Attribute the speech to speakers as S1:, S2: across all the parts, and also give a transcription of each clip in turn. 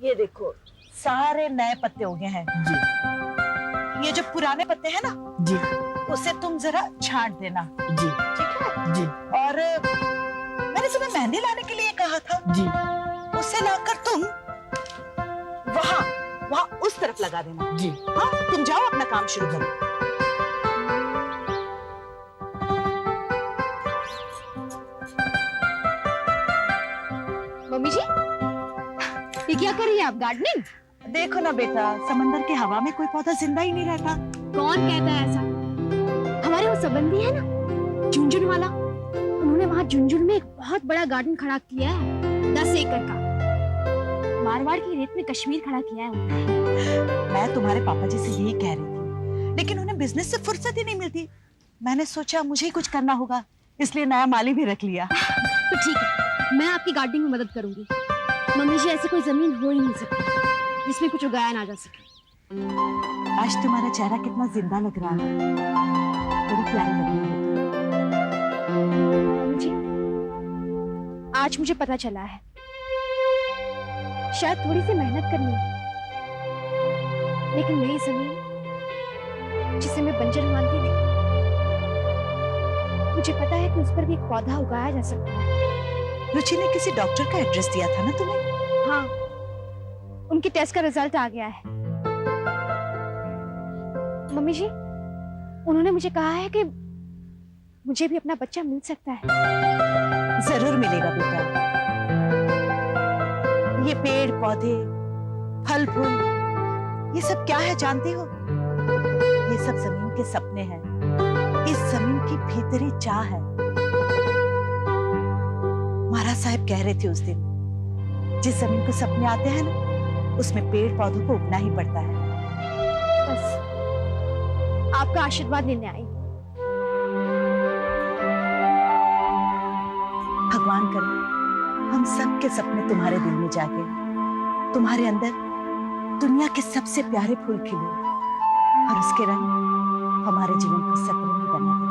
S1: ये देखो, सारे नए पत्ते हो गए हैं
S2: जी।
S1: ये जो पुराने पत्ते हैं ना
S2: जी।
S1: उसे तुम जरा छांट देना।
S2: जी।
S1: ठीक है
S2: जी।
S1: और मैंने तुम्हें मेहंदी लाने के लिए कहा था।
S2: जी।
S1: उसे लाकर तुम वहां वहां उस तरफ लगा देना।
S2: जी।
S1: हाँ, तुम जाओ अपना काम शुरू करो।
S3: मम्मी जी, ये क्या कर रही है आप? गार्डनिंग?
S1: देखो ना बेटा, समंदर की हवा में कोई पौधा जिंदा ही नहीं रहता।
S3: कौन कहता है ऐसा? हमारे वो संबंधी है ना, झुंझुन वाला, उन्होंने वहाँ झुंझुन में एक बहुत बड़ा गार्डन खड़ा किया है, 10 एकड़ का। मारवाड़ की रेत में कश्मीर खड़ा किया है उन्होंने।
S1: मैं तुम्हारे पापा जी से यही कह रही थी, लेकिन उन्हें बिजनेस से फुर्सत ही नहीं मिलती। मैंने सोचा मुझे ही कुछ करना होगा, इसलिए नया माली भी रख लिया।
S3: तो ठीक है, मैं आपकी गार्डनिंग में मदद करूंगी। मम्मी जी, ऐसी कोई जमीन हो ही नहीं सकती जिसमें कुछ उगाया ना जा सके।
S1: आज तुम्हारा चेहरा कितना जिंदा लग रहा है, बड़ी प्यारी लग रही है।
S3: मम्मी जी, आज मुझे पता चला है, शायद थोड़ी सी मेहनत करनी है, लेकिन नई जमीन जिसे मैं बंजर मानती थी, मुझे पता है कि उस पर भी एक पौधा उगाया जा सकता है।
S1: रुचि ने किसी डॉक्टर का एड्रेस दिया था ना तुम्हें?
S3: हाँ, उनके टेस्ट का रिजल्ट आ गया है। मम्मी जी, उन्होंने मुझे कहा है कि मुझे भी अपना बच्चा मिल सकता है।
S1: जरूर मिलेगा बेटा। ये पेड़ पौधे, फल फूल, ये सब क्या है जानती हो? ये सब जमीन के सपने हैं। इस जमीन की भीतरी चाह है। महाराज साहब कह रहे थे उस दिन, जिस जमीन को सपने आते हैं ना, उसमें पेड़ पौधों को उगना ही पड़ता है।
S3: बस आपका आशीर्वाद लेने आई।
S1: भगवान करे हम सब के सपने तुम्हारे दिल में जागे, तुम्हारे अंदर दुनिया के सबसे प्यारे फूल खिले और उसके रंग हमारे जीवन को सतरंगी बना दे।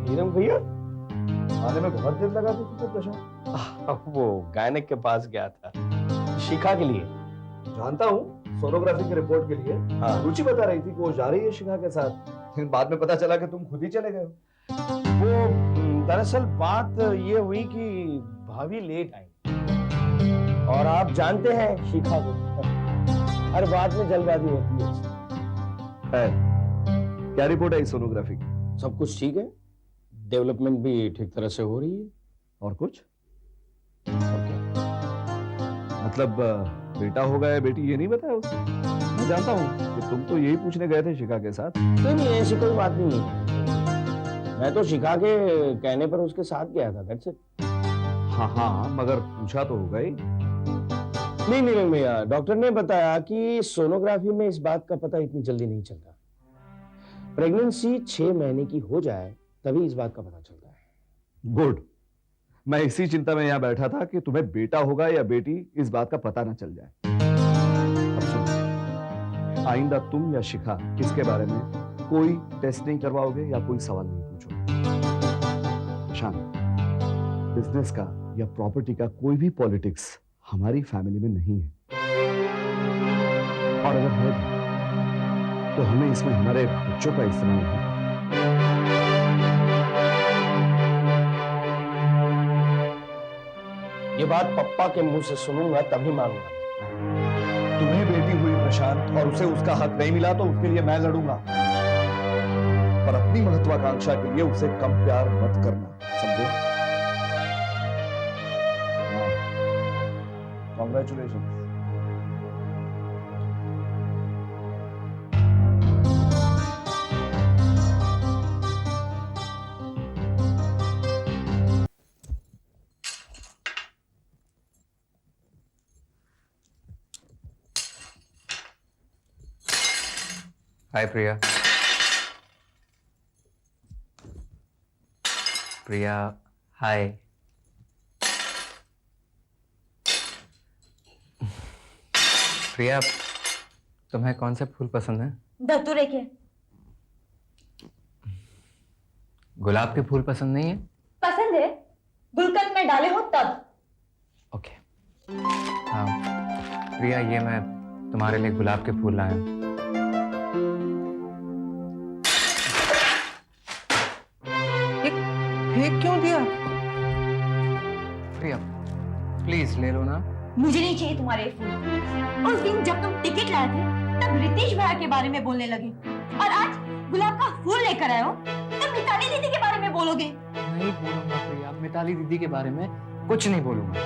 S4: नीरम भैया आने में बहुत देर लगा दी थी प्रशांत।
S5: वो गायनिक के पास गया था, शिखा के लिए।
S4: जानता हूँ, सोनोग्राफी की रिपोर्ट के लिए।
S5: हाँ।
S4: रुचि बता रही थी कि वो जा रही है शिखा के साथ, लेकिन बाद में पता चला कि तुम खुद ही चले गए हो।
S5: वो दरअसल बात ये हुई कि भाभी लेट आई, और आप जानते हैं शिखा को, हर बात में जल्दबाजी होती है।
S4: क्या रिपोर्ट आई सोनोग्राफी की?
S5: सब कुछ ठीक है, डेवलपमेंट भी ठीक तरह से हो रही है।
S4: और कुछ?
S5: और क्या?
S4: मतलब बेटा होगा या बेटी, ये नहीं बताया उसने? मैं जानता हूँ कि तुम तो यही पूछने गए थे शिखा के साथ।
S5: नहीं, ऐसी कोई बात नहीं है। मैं तो शिखा के कहने पर उसके साथ गया था, दैट्स इट।
S4: हाँ हाँ, मगर पूछा तो होगा ही।
S5: नहीं भैया, डॉक्टर ने बताया कि सोनोग्राफी में इस बात का पता इतनी जल्दी नहीं चलता। प्रेगनेंसी 6 महीने की हो जाए तभी इस बात का पता चलता है।
S4: गुड। मैं इसी चिंता में यहाँ बैठा था कि तुम्हें बेटा होगा या बेटी, इस बात का पता ना चल जाए। अब सुनो, आइंदा तुम या शिखा इसके बारे में कोई टेस्ट नहीं करवाओगे या कोई सवाल नहीं पूछोगे। शांत, बिजनेस का या प्रॉपर्टी का कोई भी पॉलिटिक्स हमारी फैमिली में नहीं है, और अगर है तो हमें इसमें हमारे बच्चों का इस्तेमाल नहीं।
S5: ये बात पप्पा के मुंह से सुनूंगा तभी मानूंगा।
S4: तुम्हें बेटी हुई प्रशांत, और उसे उसका हक नहीं मिला तो उसके लिए मैं लड़ूंगा, पर अपनी महत्वाकांक्षा के लिए उसे कम प्यार मत करना, समझे? कॉन्ग्रेचुलेशन।
S6: हाय प्रिया। प्रिया हाय। प्रिया तुम्हें कौन से फूल पसंद है?
S2: धतूरे के।
S6: गुलाब के फूल पसंद नहीं है?
S2: पसंद है, गुलकंद में डाले हो तब।
S6: ओके। हाँ प्रिया, ये मैं तुम्हारे लिए गुलाब के फूल लाया हूं। फेंक क्यों दिया? प्रिया प्लीज ले लो ना।
S2: मुझे नहीं चाहिए तुम्हारे ये फूल। उस दिन जब तुम टिकट लाए थे तब रितेश भैया के बारे में बोलने लगे, और आज गुलाब का फूल लेकर आए हो तब मिताली दीदी के बारे में बोलोगे।
S6: नहीं बोलूंगा प्रिया, मिताली दीदी के बारे में कुछ नहीं बोलूंगा।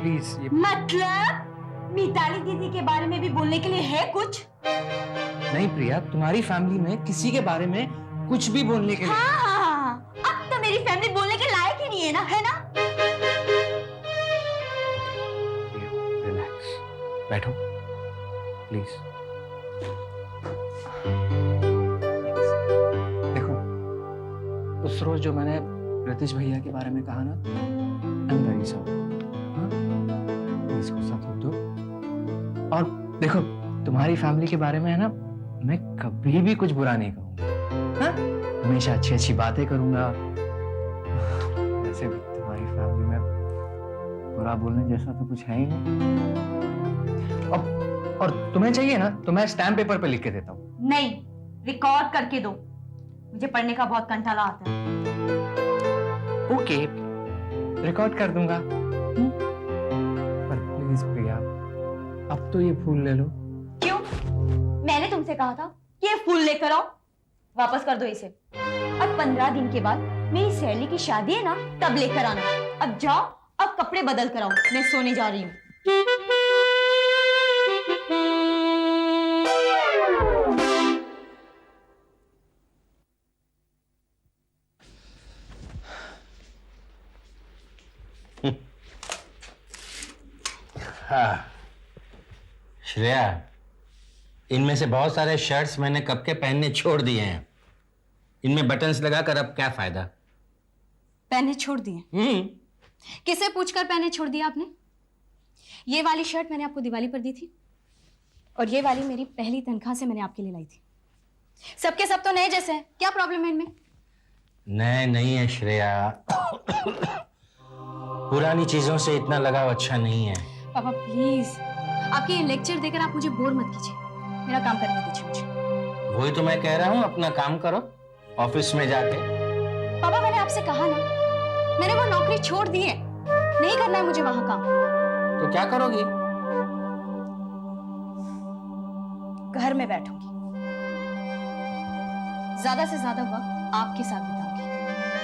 S6: प्लीज ये
S2: मतलब मिताली दीदी के बारे में भी बोलने के लिए है कुछ?
S6: नहीं प्रिया, तुम्हारी फैमिली में किसी के बारे में कुछ भी बोलने के लिए।
S2: हाँ, अब तो मेरी फैमिली बोलने के लायक ही नहीं है ना, है ना?
S6: रिलैक्स, बैठो प्लीज। देखो, उस रोज जो मैंने रितेश भैया के बारे में कहा ना, I am very sorry. Please गुस्सा मत दो। और देखो, तुम्हारी फैमिली के बारे में है ना, मैं कभी भी कुछ बुरा नहीं कहूंगा। हाँ? हमेशा अच्छी अच्छी बातें करूंगा। वैसे भी तुम्हारी फैमिली में बुरा बोलने जैसा तो कुछ है ही नहीं। और तुम्हें चाहिए ना तो मैं स्टैम्प पेपर पे लिख के देता हूँ।
S2: नहीं, रिकॉर्ड करके दो, मुझे पढ़ने का बहुत कंटाला आता है।
S6: ओके, रिकॉर्ड कर दूंगा। पर प्लीज प्रिया, अब तो ये फूल ले लो।
S2: क्यों? मैंने तुमसे कहा था कि ये फूल लेकर आओ। वापस कर दो इसे। अब 15 दिन के बाद मेरी सहेली की शादी है ना, तब लेकर आना। अब जाओ, अब कपड़े बदल कर आओ, मैं सोने जा रही हूँ।
S5: हाँ श्रेया, इनमें से बहुत सारे शर्ट्स मैंने कब के पहनने छोड़ दिए हैं। इनमें बटन्स लगाकर अब क्या फायदा?
S3: पहने छोड़ दिए? किसे पूछकर पहने छोड़ दिया आपने? ये वाली शर्ट मैंने आपको दिवाली पर दी थी, और ये वाली मेरी पहली तनख्वाह से मैंने आपके लिए लाई थी। सबके सब तो नए जैसे हैं, क्या प्रॉब्लम है इनमें?
S5: नए नहीं है श्रेया, पुरानी चीजों से इतना लगाव अच्छा नहीं है।
S3: पापा प्लीज, आपके ये लेक्चर देकर आप मुझे बोर मत कीजिए, मेरा काम करने दीजिए मुझे।
S5: वही तो मैं कह रहा हूँ, अपना काम करो ऑफिस में जाके।
S3: पापा मैंने आपसे कहा ना, मैंने वो नौकरी छोड़ दी है, नहीं करना है मुझे वहां काम।
S5: तो क्या करोगी?
S3: घर में बैठूंगी, ज्यादा से ज्यादा वक्त आपके साथ बिताऊंगी।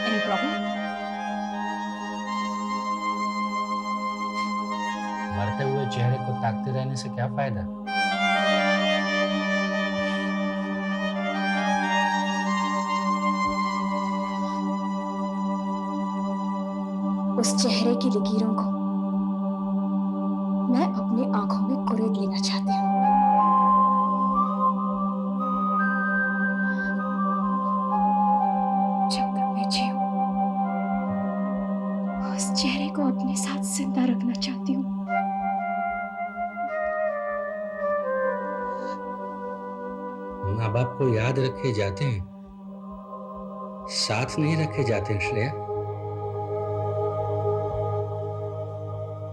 S3: Any problem?
S5: मरते हुए चेहरे को ताकते रहने से क्या फायदा?
S3: उस चेहरे की लकीरों को मैं अपनी आंखों में कुरेद लेना चाहती हूँ। जब तक मैं जीऊं, उस चेहरे को अपने साथ जिंदा रखना चाहती हूँ।
S5: माँ बाप को याद रखे जाते हैं, साथ नहीं रखे जाते हैं श्रेया।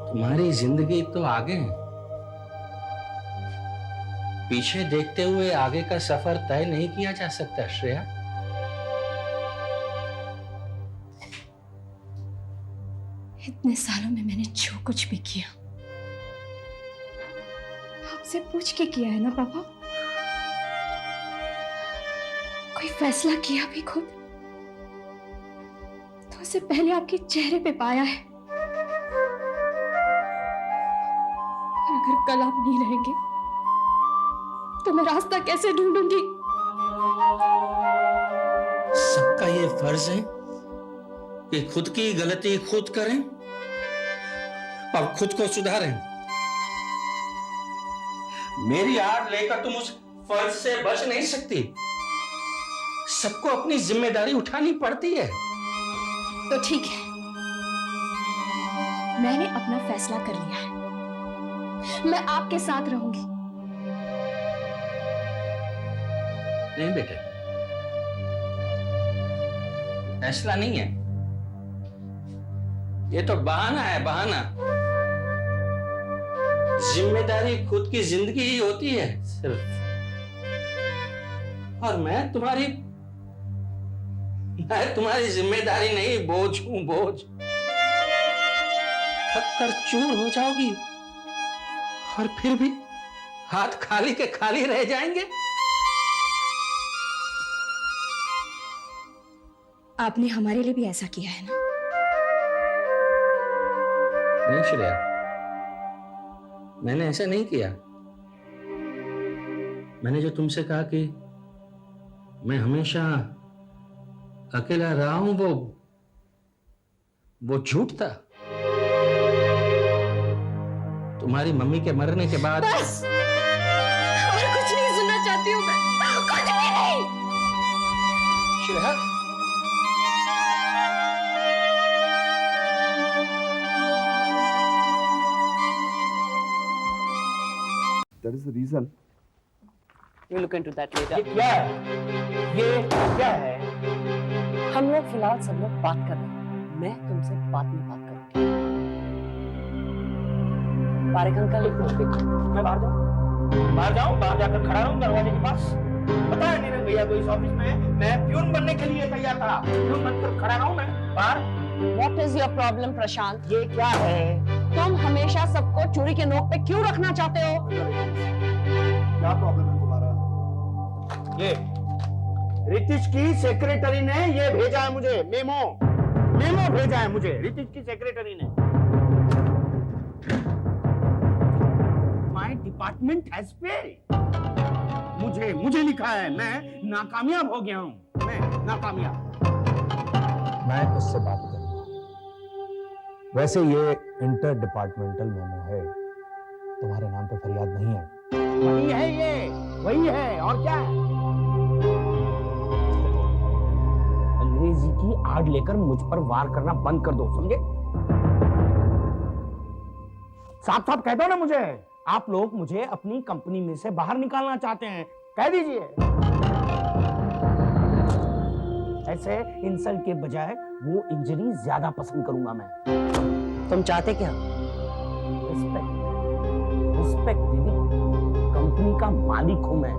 S5: तुम्हारी जिंदगी तो आगे है, पीछे देखते हुए आगे का सफर तय नहीं किया जा सकता श्रेया।
S3: इतने सालों में मैंने जो कुछ भी किया आपसे पूछ के किया है ना पापा। कोई फैसला किया भी खुद तो उसे पहले आपके चेहरे पे पाया है। और अगर कल आप नहीं रहेंगे तो मैं रास्ता कैसे ढूंढूंगी?
S5: सबका ये फर्ज है कि खुद की गलती खुद करें और खुद को सुधारें। मेरी आड़ लेकर तुम उस
S7: फर्ज से बच नहीं सकती। सबको अपनी जिम्मेदारी उठानी पड़ती है।
S3: तो ठीक है, मैंने अपना फैसला कर लिया है। मैं आपके साथ रहूंगी।
S7: नहीं बेटे, फैसला नहीं है, ये तो बहाना है, बहाना। जिम्मेदारी खुद की जिंदगी ही होती है सिर्फ। और मैं तुम्हारी जिम्मेदारी नहीं, बोझ हूं, बोझ। थक कर चूर हो जाओगी और फिर भी हाथ खाली के खाली रह जाएंगे।
S3: आपने हमारे लिए भी ऐसा किया है ना?
S7: नहीं श्रेया, मैंने ऐसा नहीं किया। मैंने जो तुमसे कहा कि मैं हमेशा अकेला रहा हूं, वो झूठ था। तुम्हारी मम्मी के मरने के बाद
S3: बस, और कुछ नहीं सुनना चाहती हूँ मैं, कुछ भी नहीं।
S7: Shreya,
S4: That is the reason.
S8: We'll look into that later.
S5: ये क्या है? ये क्या है?
S8: हम लोग फिलहाल सब लोग बात कर रहे हैं। मैं तुमसे बाद में बात करूंगी। पारेख अंकल,
S5: मैं बाहर जाऊं? बाहर जाकर खड़ा रहूं दरवाजे के पास? पता है मेरे भैया को इस ऑफिस में मैं प्यून बनने के लिए तैयार था। प्यून बनकर खड़ा रहूं मैं बाहर?
S8: What is your problem, प्रशांत?
S5: ये क्या है?
S8: तुम हमेशा सबको चूड़ी के नोक पे क्यों रखना चाहते हो?
S4: क्या प्रॉब्लम है तुम्हारा?
S5: ये रितिश की सेक्रेटरी ने ये भेजा है मुझे, मेमो भेजा है मुझे रितिश की सेक्रेटरी ने। My department has failed. मुझे लिखा है, मैं नाकामयाब हो गया हूं, मैं नाकामयाब।
S9: मैं उससे बात करूंगा। वैसे ये इंटर डिपार्टमेंटल मेमो है, तुम्हारे नाम पे फरियाद नहीं है।
S5: वही है ये, वही है, और क्या है? अंग्रेजी की आड़ लेकर मुझ पर वार करना बंद कर दो, समझे? साफ साफ कह दो ना मुझे, आप लोग मुझे अपनी कंपनी में से बाहर निकालना चाहते हैं, कह दीजिए। ऐसे इंसल्ट के बजाय वो इंजरी ज्यादा पसंद करूंगा मैं।
S8: तुम चाहते क्या?
S5: रिस्पेक्ट दीदी। कंपनी का मालिक हूं मैं,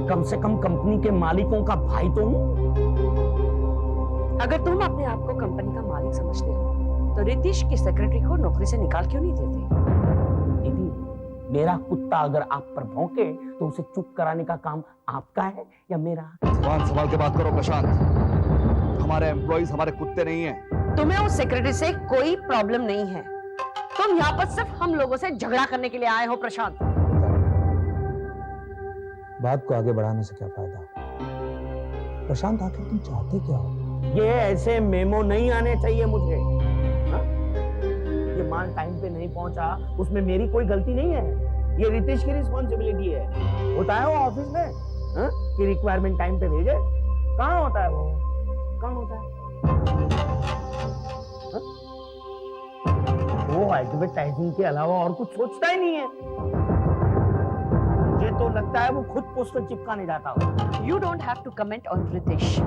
S5: कम से कम कंपनी के मालिकों का भाई तो हूं।
S8: अगर तुम अपने आप को कंपनी का मालिक समझते हो, तो रितिश की सेक्रेटरी को नौकरी से निकाल क्यों नहीं देते?
S5: दीदी, मेरा कुत्ता अगर आप पर भौंके तो उसे चुप कराने का काम आपका है या मेरा?
S4: सवाल के बात करो प्रशांत। हमारे एम्प्लॉइज हमारे कुत्ते नहीं हैं।
S8: तुम्हें उस सेक्रेटरी से कोई प्रॉब्लम नहीं है। तुम यहाँ पर सिर्फ हम लोगों से झगड़ा करने के लिए आए हो प्रशांत।
S9: बात को आगे बढ़ाने से क्या फायदा? प्रशांत, आखिर तुम चाहते क्या हो?
S5: ये ऐसे मेमो नहीं आने चाहिए मुझे। हा? ये माल टाइम पे नहीं पहुंचा, उसमें मेरी कोई गलती नहीं है। ये रितेश की रिस्पॉन्सिबिलिटी है। होता है वो ऑफिस में हा? कि रिक्वायरमेंट टाइम पे भेजे? कहाँ होता है वो? कहाँ होता है? हा? वो एडवर्टाइजिंग के अलावा और कुछ सोचता ही नहीं है। मुझे तो लगता है वो खुद पोस्टर चिपकाने जाता हो।
S8: You don't have to comment on Ritesh.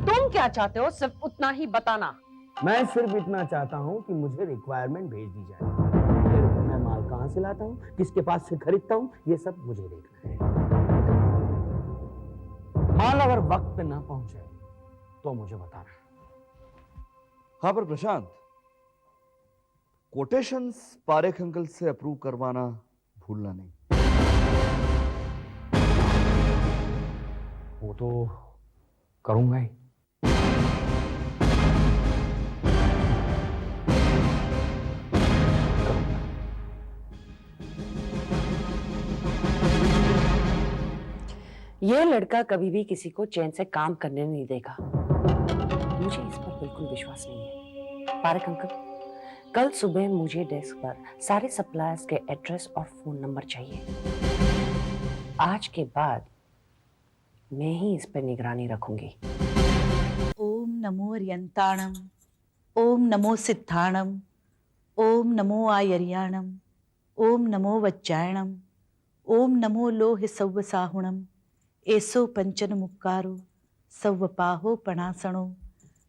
S8: तुम क्या चाहते हो सिर्फ उतना ही बताना।
S5: मैं सिर्फ इतना चाहता हूं कि मुझे रिक्वायरमेंट भेज दी जाए। फिर मैं माल कहां से लाता हूं, किसके पास से खरीदता हूं, ये सब मुझे देखना है। माल अगर वक्त पे ना पहुंचे तो मुझे बताना।
S4: हाँ पर प्रशांत, कोटेशंस पारेख अंकल से अप्रूव करवाना भूलना नहीं।
S5: वो तो करूंगा ही।
S8: ये लड़का कभी भी किसी को चैन से काम करने नहीं देगा। मुझे इस पर बिल्कुल विश्वास नहीं है। पारेख अंकल, कल सुबह मुझे डेस्क पर सारे सप्लायर्स के एड्रेस और फोन नंबर चाहिए। आज के बाद मैं ही इस पर निगरानी रखूंगी।
S1: ओम नमो अर्यंताणम, ओम नमो सिद्धाणम, ओम नमो आयर्याणम, ओम नमो वज्जायणम, ओम नमो लोह सव्वसाहुणम, एसो पंचन मुक्कारो सव्वपाहो पणासणो,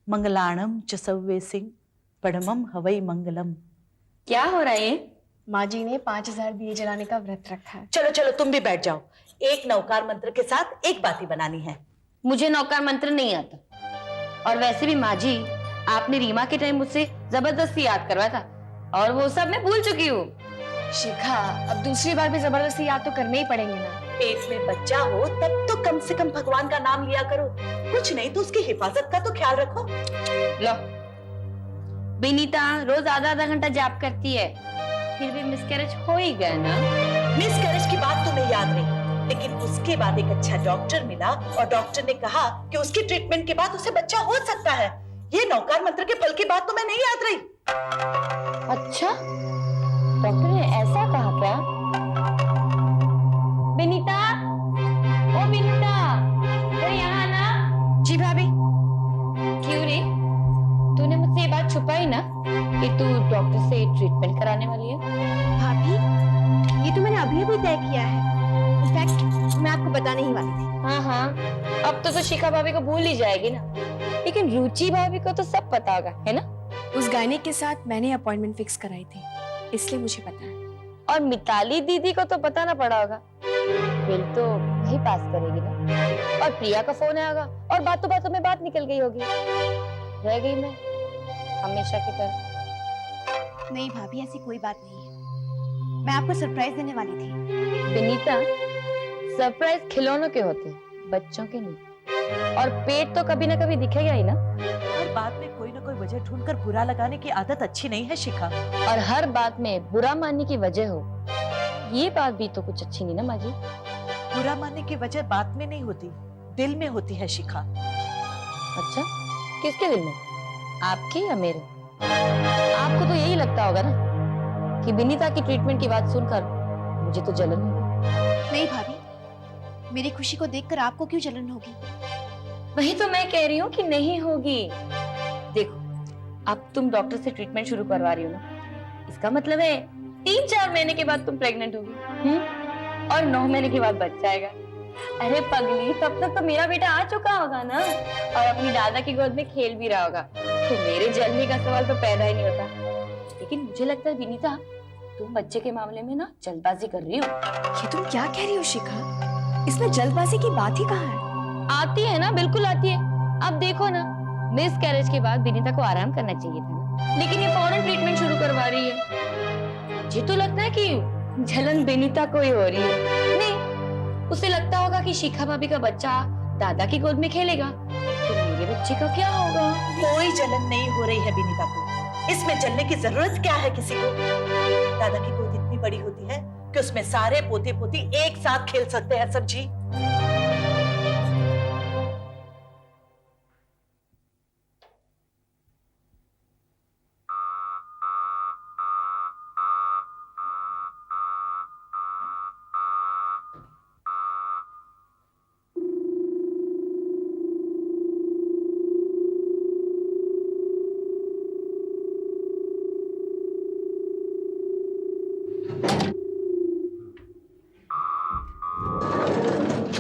S1: मंगलाणम च सव्वे सिंह पढ़मम हवई मंगलम।
S2: क्या हो रहा है ये?
S3: माँ जी ने 5000 दिए जलाने का व्रत रखा है।
S1: चलो चलो तुम भी बैठ जाओ, एक नौकार मंत्र के साथ एक बाती बनानी है।
S2: मुझे नौकर मंत्र नहीं आता, और वैसे भी माँ जी आपने रीमा के टाइम मुझसे जबरदस्ती याद करवाया था और वो सब मैं भूल चुकी हूँ।
S3: शिखा, अब दूसरी बार भी जबरदस्ती याद तो करने ही पड़ेंगे ना।
S1: पेट में बच्चा हो तब तो कम से कम भगवान का नाम लिया करो, कुछ नहीं तो उसकी हिफाजत का तो ख्याल रखो।
S2: लो, विनीता रोज आधा घंटा जाप करती है, फिर भी मिसकैरेज हो ही गया ना।
S1: मिसकैरेज की बात तुम्हें याद नहीं, लेकिन उसके बाद एक अच्छा डॉक्टर मिला और डॉक्टर ने कहा कि उसकी ट्रीटमेंट के बाद उसे बच्चा हो सकता है। ये नौकार मंत्र के फल की बात तुम्हें नहीं याद रही?
S2: अच्छा, डॉक्टर ने ऐसा कहा क्या? विनीता, ओ विनीता, अरे यहाँ ना।
S3: जी भाभी।
S2: क्यों रे? तूने मुझसे ये बात छुपाई ना कि तू डॉक्टर से ट्रीटमेंट कराने वाली है?
S3: भाभी, ये तो मैंने अभी अभी तय किया है। इनफैक्ट मैं आपको बताने ही वाली थी।
S2: हाँ हाँ, अब तो शिखा भाभी को भूल ही जाएगी ना, लेकिन रुचि भाभी को तो सब पता होगा, है ना?
S3: उस गायनिक के साथ मैंने अपॉइंटमेंट फिक्स कराई थी, इसलिए मुझे पता है।
S2: और मिताली दीदी को तो बताना पड़ा होगा, बिल तो वही पास करेगी ना। और प्रिया का फोन आएगा और बातों बातों में बात निकल गई होगी। रह गई मैं हमेशा की तरह।
S3: नहीं भाभी, ऐसी कोई बात नहीं है। मैं आपको सरप्राइज देने वाली थी।
S2: विनीता, सरप्राइज खिलौनों के होते हैं, बच्चों के नहीं। और पेट तो कभी ना कभी दिखेगा ही ना।
S1: हर बात में कोई ना कोई वजह ढूंढकर बुरा लगाने की आदत अच्छी नहीं है शिखा।
S2: और हर बात में बुरा मानने की वजह हो, ये बात भी तो कुछ अच्छी नहीं ना माँ जी।
S1: बुरा मानने की वजह बात में नहीं होती, दिल में होती है शिखा।
S2: अच्छा, किसके दिल में? आपके या मेरे? आपको तो यही लगता होगा ना कि विनीता की ट्रीटमेंट की बात सुनकर मुझे तो जलन होगी।
S3: नहीं भाभी, मेरी खुशी को देखकर आपको क्यों जलन होगी?
S2: वही तो मैं कह रही हूँ कि नहीं होगी। देखो, अब तुम डॉक्टर से ट्रीटमेंट शुरू करवा रही हो ना, इसका मतलब है 3-4 महीने के बाद तुम प्रेग्नेंट होगी, और 9 महीने के बाद बच्चा आएगा। अरे पगली, तब तक तो मेरा बेटा आ चुका होगा ना, और अपनी दादा की गोद में खेल भी रहा होगा, तो मेरे जलने का सवाल तो पैदा ही नहीं होता। लेकिन मुझे लगता है विनीता, तुम बच्चे के मामले में ना जल्दबाजी कर रही हो।
S3: ये तुम क्या कह रही हो शिखा? इसमें जल्दबाजी की बात ही कहाँ है?
S2: आती है ना, बिल्कुल आती है। अब देखो ना, मिस कैरेज के बाद विनीता को आराम करना चाहिए था ना, लेकिन ये फौरन ट्रीटमेंट शुरू करवा रही है। मुझे तो लगता है कि जलन विनीता को ही हो रही है। नहीं, उसे लगता होगा कि शिखा भाभी का बच्चा दादा की गोद में खेलेगा, तो मेरे बच्चे का क्या होगा?
S1: कोई जलन नहीं हो रही है विनीता को, इसमें जलने की जरूरत क्या है किसी को? दादा की गोद इतनी बड़ी होती है कि उसमें सारे पोते पोती एक साथ खेल सकते हैं सब्जी।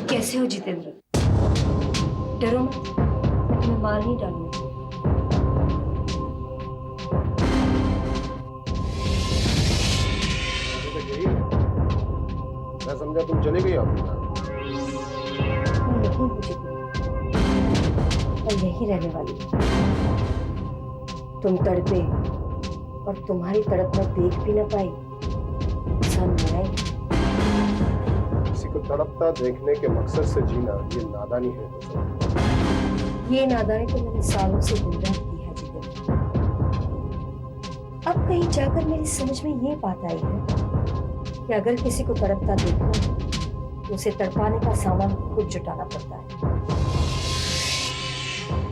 S2: कैसे हो जितेंद्र? डरो मत, मैं तुम्हें मार नहीं डालूंगी।
S5: मैं समझा तुम चली गई अफ्रीका।
S2: नहीं मुझे और यही रहने वाली। तुम तड़पे और तुम्हारी तड़प मैं देख भी ना पाई,
S5: किसी को तड़पता देखने के मकसद से जीना ये नादानी है।
S2: ये नादानी तो मैंने सालों से गुजरात की है जितेंद्र। अब कहीं जाकर मेरी समझ में ये बात आई है कि अगर किसी को तड़पता देखना तो उसे तड़पाने का सामान खुद जुटाना पड़ता है।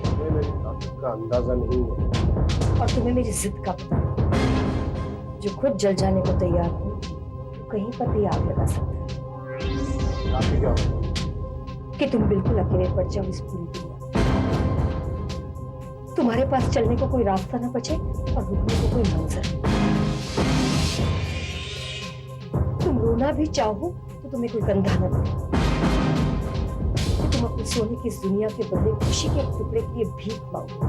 S5: तुम्हें मेरी ताकत का अंदाजा नहीं है
S2: और तुम्हें मेरी जिद का पता नहीं। जो खुद जल जाने को तैयार हो, तो कहीं पर भी आग लगा सकता है।
S9: क्या होगा?
S10: कि तुम बिल्कुल अकेले पड़ जाओ इस पूरी दुनिया में। तुम्हारे पास चलने को कोई रास्ता ना बचे और रुकने को कोई मंजर। तुम रोना भी चाहो तो तुम्हें कोई कंधा न मिले। कि तुम अपने सोने की इस दुनिया के बदले खुशी के एक टुकड़े के लिए भीख मांगो।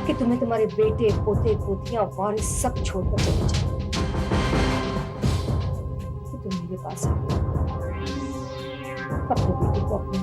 S10: कि तुम्हें तुम्हारे बेटे पोते पोतियां वारिस सब छोड़कर चले जाओ। कि तुम मेरे पास आओ, अपने बेटे को अपने